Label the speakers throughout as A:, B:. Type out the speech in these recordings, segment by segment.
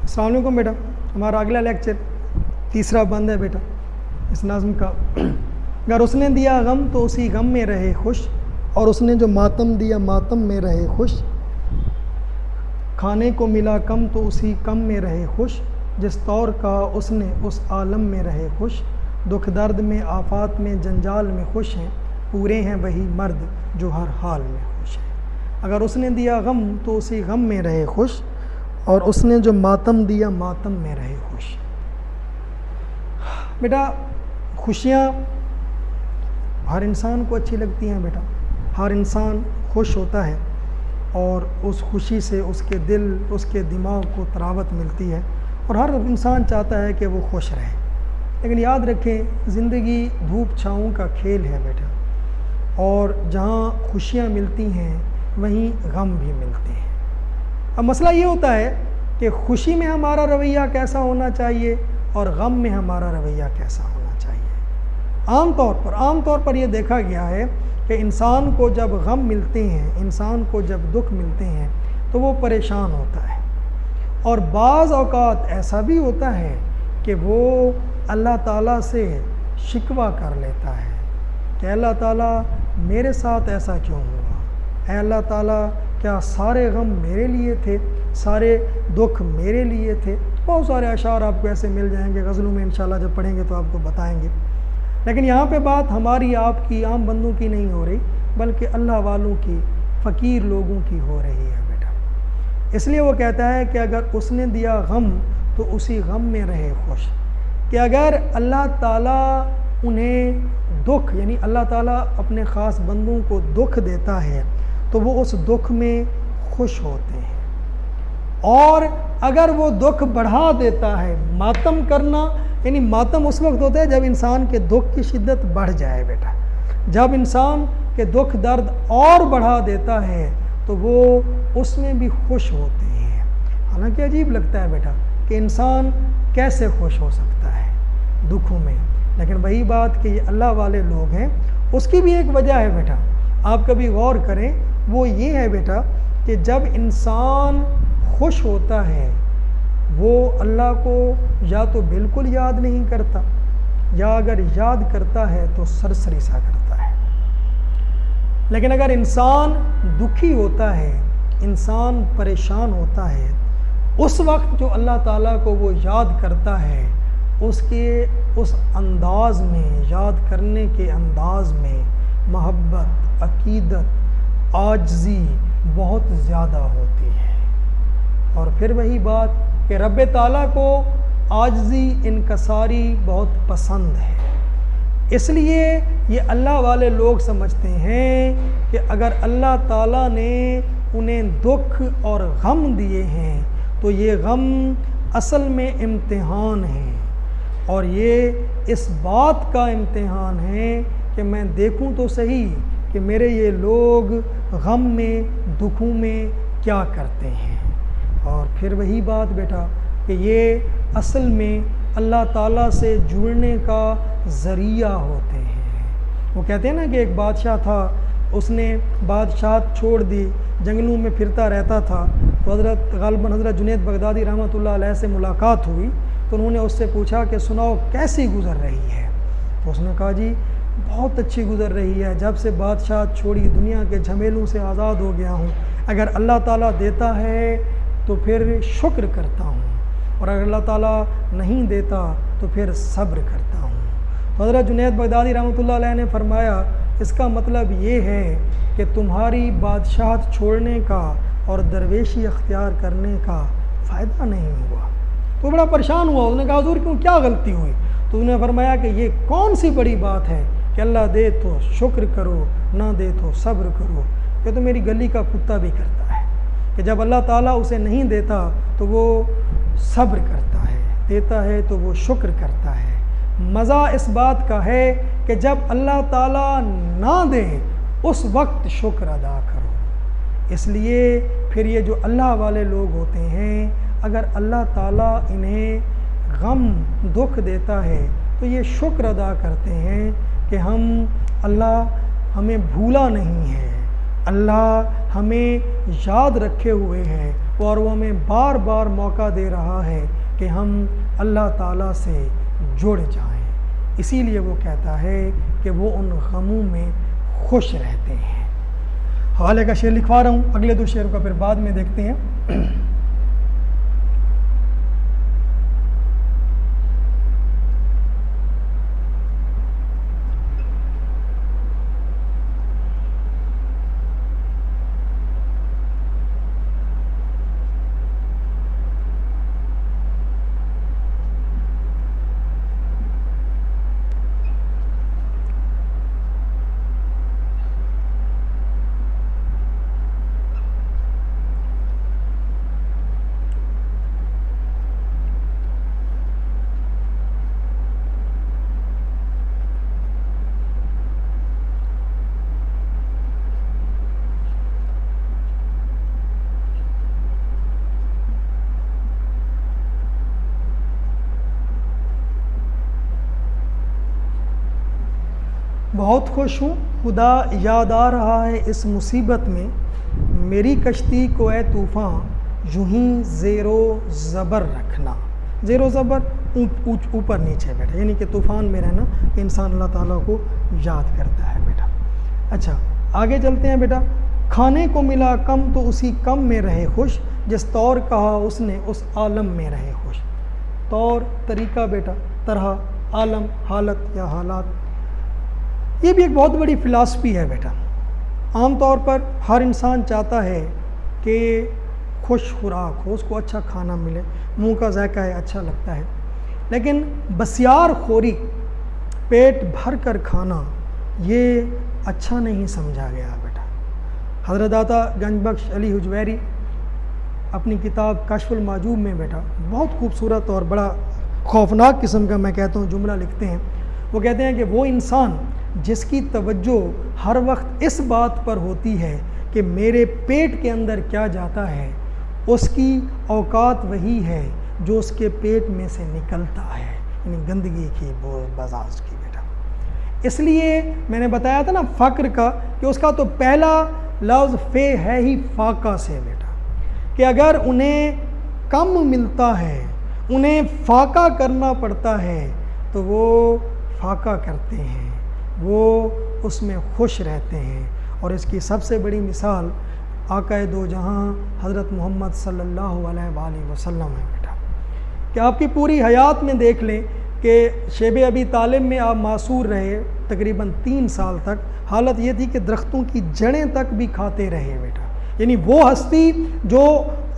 A: السلام علیکم بیٹا. ہمارا اگلا لیکچر تیسرا بند ہے بیٹا اس نظم کا. اگر اس نے دیا غم تو اسی غم میں رہے خوش، اور اس نے جو ماتم دیا ماتم میں رہے خوش. کھانے کو ملا کم تو اسی کم میں رہے خوش، جس طور کا اس نے اس عالم میں رہے خوش. دکھ درد میں آفات میں جنجال میں خوش ہیں، پورے ہیں وہی مرد جو ہر حال میں خوش ہیں. اگر اس نے دیا غم تو اسی غم میں رہے خوش، اور اس نے جو ماتم دیا ماتم میں رہے خوش. بیٹا خوشیاں ہر انسان کو اچھی لگتی ہیں بیٹا. ہر انسان خوش ہوتا ہے اور اس خوشی سے اس کے دل اس کے دماغ کو تراوت ملتی ہے، اور ہر انسان چاہتا ہے کہ وہ خوش رہے. لیکن یاد رکھیں زندگی دھوپ چھاؤں کا کھیل ہے بیٹا، اور جہاں خوشیاں ملتی ہیں وہیں غم بھی ملتے ہیں. اب مسئلہ یہ ہوتا ہے کہ خوشی میں ہمارا رویہ کیسا ہونا چاہیے اور غم میں ہمارا رویہ کیسا ہونا چاہیے. عام طور پر یہ دیکھا گیا ہے کہ انسان کو جب غم ملتے ہیں، انسان کو جب دکھ ملتے ہیں تو وہ پریشان ہوتا ہے، اور بعض اوقات ایسا بھی ہوتا ہے کہ وہ اللہ تعالیٰ سے شکوہ کر لیتا ہے کہ اللہ تعالیٰ میرے ساتھ ایسا کیوں ہوا؟ اے اللہ تعالیٰ کیا سارے غم میرے لیے تھے، سارے دکھ میرے لیے تھے؟ بہت سارے اشعار آپ کو ایسے مل جائیں گے، غزلوں میں انشاءاللہ جب پڑھیں گے تو آپ کو بتائیں گے. لیکن یہاں پہ بات ہماری آپ کی عام بندوں کی نہیں ہو رہی، بلکہ اللہ والوں کی، فقیر لوگوں کی ہو رہی ہے بیٹا. اس لیے وہ کہتا ہے کہ اگر اس نے دیا غم تو اسی غم میں رہے خوش. کہ اگر اللہ تعالیٰ انہیں دکھ، یعنی اللہ تعالیٰ اپنے خاص بندوں کو دکھ دیتا ہے تو وہ اس دکھ میں خوش ہوتے ہیں، اور اگر وہ دکھ بڑھا دیتا ہے، ماتم کرنا، یعنی ماتم اس وقت ہوتا ہے جب انسان کے دکھ کی شدت بڑھ جائے بیٹا. جب انسان کے دکھ درد اور بڑھا دیتا ہے تو وہ اس میں بھی خوش ہوتے ہیں. حالانکہ عجیب لگتا ہے بیٹا کہ انسان کیسے خوش ہو سکتا ہے دکھوں میں، لیکن وہی بات کہ یہ اللہ والے لوگ ہیں. اس کی بھی ایک وجہ ہے بیٹا، آپ کبھی غور کریں، وہ یہ ہے بیٹا کہ جب انسان خوش ہوتا ہے وہ اللہ کو یا تو بالکل یاد نہیں کرتا، یا اگر یاد کرتا ہے تو سرسری سا کرتا ہے. لیکن اگر انسان دکھی ہوتا ہے، انسان پریشان ہوتا ہے، اس وقت جو اللہ تعالیٰ کو وہ یاد کرتا ہے، اس کے اس انداز میں، یاد کرنے کے انداز میں محبت، عقیدت، عاجزی بہت زیادہ ہوتی ہے. اور پھر وہی بات کہ رب تعالیٰ کو عاجزی، انکساری بہت پسند ہے. اس لیے یہ اللہ والے لوگ سمجھتے ہیں کہ اگر اللہ تعالیٰ نے انہیں دکھ اور غم دیے ہیں تو یہ غم اصل میں امتحان ہے، اور یہ اس بات کا امتحان ہے کہ میں دیکھوں تو صحیح کہ میرے یہ لوگ غم میں، دکھوں میں کیا کرتے ہیں. اور پھر وہی بات بیٹا کہ یہ اصل میں اللہ تعالیٰ سے جڑنے کا ذریعہ ہوتے ہیں. وہ کہتے ہیں نا کہ ایک بادشاہ تھا، اس نے بادشاہت چھوڑ دی، جنگلوں میں پھرتا رہتا تھا. تو غالباً حضرت جنید بغدادی رحمۃ اللہ علیہ سے ملاقات ہوئی تو انہوں نے اس سے پوچھا کہ سناؤ کیسی گزر رہی ہے؟ تو اس نے کہا جی بہت اچھی گزر رہی ہے، جب سے بادشاہت چھوڑی دنیا کے جھمیلوں سے آزاد ہو گیا ہوں. اگر اللہ تعالیٰ دیتا ہے تو پھر شکر کرتا ہوں، اور اگر اللہ تعالیٰ نہیں دیتا تو پھر صبر کرتا ہوں. تو حضرت جنید بغدادی رحمۃ اللہ علیہ نے فرمایا اس کا مطلب یہ ہے کہ تمہاری بادشاہت چھوڑنے کا اور درویشی اختیار کرنے کا فائدہ نہیں ہوا. تو بڑا پریشان ہوا، اس نے کہا حضور کیوں، کیا غلطی ہوئی؟ تو انہوں نے فرمایا کہ یہ کون سی بڑی بات ہے کہ اللہ دے تو شکر کرو، نہ دے تو صبر کرو. یہ تو میری گلی کا کتا بھی کرتا ہے کہ جب اللہ تعالیٰ اسے نہیں دیتا تو وہ صبر کرتا ہے، دیتا ہے تو وہ شکر کرتا ہے. مزہ اس بات کا ہے کہ جب اللہ تعالیٰ نہ دے اس وقت شکر ادا کرو. اس لیے پھر یہ جو اللہ والے لوگ ہوتے ہیں، اگر اللہ تعالیٰ انہیں غم، دکھ دیتا ہے تو یہ شکر ادا کرتے ہیں کہ اللہ ہمیں بھولا نہیں ہے، اللہ ہمیں یاد رکھے ہوئے ہے اور وہ ہمیں بار بار موقع دے رہا ہے کہ ہم اللہ تعالیٰ سے جڑ جائیں۔ اسی لیے وہ کہتا ہے کہ وہ ان غموں میں خوش رہتے ہیں۔ حوالے کا شعر لکھوا رہا ہوں، اگلے دو شعروں کا پھر بعد میں دیکھتے ہیں۔ بہت خوش ہوں، خدا یاد آ رہا ہے اس مصیبت میں، میری کشتی کو اے طوفاں یوں ہی زیر و زبر رکھنا۔ زیر و زبر اوپر نیچے بیٹا، یعنی کہ طوفان میں رہنا کہ انسان اللہ تعالیٰ کو یاد کرتا ہے بیٹا۔ اچھا آگے چلتے ہیں بیٹا۔ کھانے کو ملا کم تو اسی کم میں رہے خوش، جس طور کہا اس نے اس عالم میں رہے خوش۔ طور طریقہ بیٹا، طرح، عالم حالت یا حالات، یہ بھی ایک بہت بڑی فلاسفی ہے بیٹا۔ عام طور پر ہر انسان چاہتا ہے کہ خوش خوراک ہو، اس کو اچھا کھانا ملے، منہ کا ذائقہ ہے اچھا لگتا ہے، لیکن بسیار خوری، پیٹ بھر کر کھانا، یہ اچھا نہیں سمجھا گیا بیٹا۔ حضرت داتا گنج بخش علی حجویری اپنی کتاب کشف المحجوب میں بیٹا بہت خوبصورت اور بڑا خوفناک قسم کا میں کہتا ہوں جملہ لکھتے ہیں۔ وہ کہتے ہیں کہ وہ انسان جس کی توجہ ہر وقت اس بات پر ہوتی ہے کہ میرے پیٹ کے اندر کیا جاتا ہے، اس کی اوقات وہی ہے جو اس کے پیٹ میں سے نکلتا ہے، یعنی گندگی کی، بازاز کی بیٹا۔ اس لیے میں نے بتایا تھا نا فقر کا، کہ اس کا تو پہلا لفظ فے ہے ہی فاقہ سے بیٹا، کہ اگر انہیں کم ملتا ہے، انہیں فاقہ کرنا پڑتا ہے تو وہ فاقہ کرتے ہیں، وہ اس میں خوش رہتے ہیں۔ اور اس کی سب سے بڑی مثال آقا دو جہاں حضرت محمد صلی اللہ علیہ وآلہ وسلم ہے بیٹا، کہ آپ کی پوری حیات میں دیکھ لیں کہ شیب ابی طالب میں آپ معصور رہے تقریباً 3 سال تک، حالت یہ تھی کہ درختوں کی جڑیں تک بھی کھاتے رہے بیٹا، یعنی وہ ہستی جو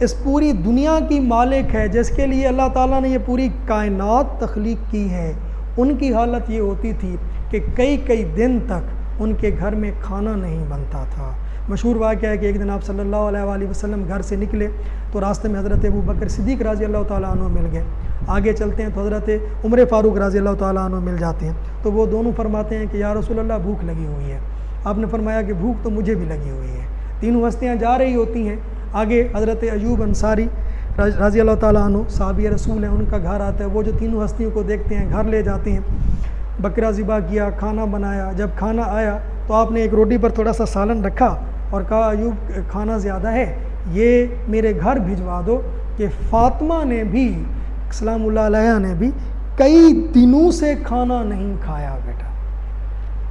A: اس پوری دنیا کی مالک ہے، جس کے لیے اللہ تعالیٰ نے یہ پوری کائنات تخلیق کی ہے، ان کی حالت یہ ہوتی تھی کہ کئی دن تک ان کے گھر میں کھانا نہیں بنتا تھا۔ مشہور واقعہ ہے کہ ایک دن آپ صلی اللہ علیہ وآلہ وسلم گھر سے نکلے تو راستے میں حضرت ابو بکر صدیق رضی اللہ تعالیٰ عنہ مل گئے، آگے چلتے ہیں تو حضرت عمر فاروق رضی اللہ تعالیٰ عنہ مل جاتے ہیں، تو وہ دونوں فرماتے ہیں کہ یا رسول اللہ بھوک لگی ہوئی ہے۔ آپ نے فرمایا کہ بھوک تو مجھے بھی لگی ہوئی ہے۔ تینوں ہستیاں جا رہی ہوتی ہیں، آگے حضرت ایوب انصاری رضی اللہ تعالیٰ عنہ صحابی رسول ہیں، ان کا گھر آتا ہے، وہ جو تینوں ہستیوں کو دیکھتے ہیں گھر لے جاتے ہیں، بکرا ذبح کیا، کھانا بنایا، جب کھانا آیا تو آپ نے ایک روٹی پر تھوڑا سا سالن رکھا اور کہا ایوب کھانا زیادہ ہے، یہ میرے گھر بھجوا دو، کہ فاطمہ نے بھی سلام اللہ علیہ نے بھی کئی دنوں سے کھانا نہیں کھایا بیٹا،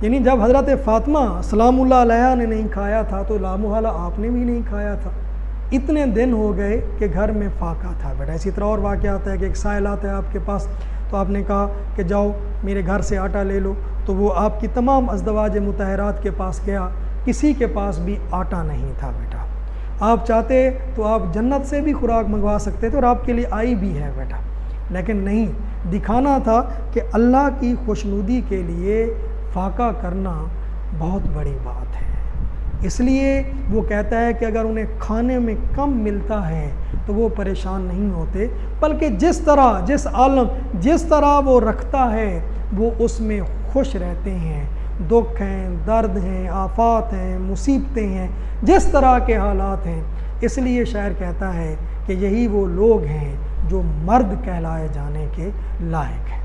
A: یعنی جب حضرت فاطمہ سلام اللہ علیہ نے نہیں کھایا تھا تو لامحالہ آپ نے بھی نہیں کھایا تھا، اتنے دن ہو گئے کہ گھر میں فاقہ تھا بیٹا۔ اسی طرح اور واقعہ آتا ہے کہ ایک سائل آتا ہے آپ کے پاس، تو آپ نے کہا کہ جاؤ میرے گھر سے آٹا لے لو، تو وہ آپ کی تمام ازدواج مطہرات کے پاس گیا، کسی کے پاس بھی آٹا نہیں تھا بیٹا۔ آپ چاہتے تو آپ جنت سے بھی خوراک منگوا سکتے تھے اور آپ کے لیے آئی بھی ہے بیٹا، لیکن نہیں، دکھانا تھا کہ اللہ کی خوشنودی کے لیے فاقہ کرنا بہت بڑی بات ہے۔ اس لیے وہ کہتا ہے کہ اگر انہیں کھانے میں کم ملتا ہے تو وہ پریشان نہیں ہوتے، بلکہ جس طرح وہ رکھتا ہے وہ اس میں خوش رہتے ہیں۔ دکھ ہیں، درد ہیں، آفات ہیں، مصیبتیں ہیں، جس طرح کے حالات ہیں، اس لیے شاعر کہتا ہے کہ یہی وہ لوگ ہیں جو مرد کہلائے جانے کے لائق ہیں۔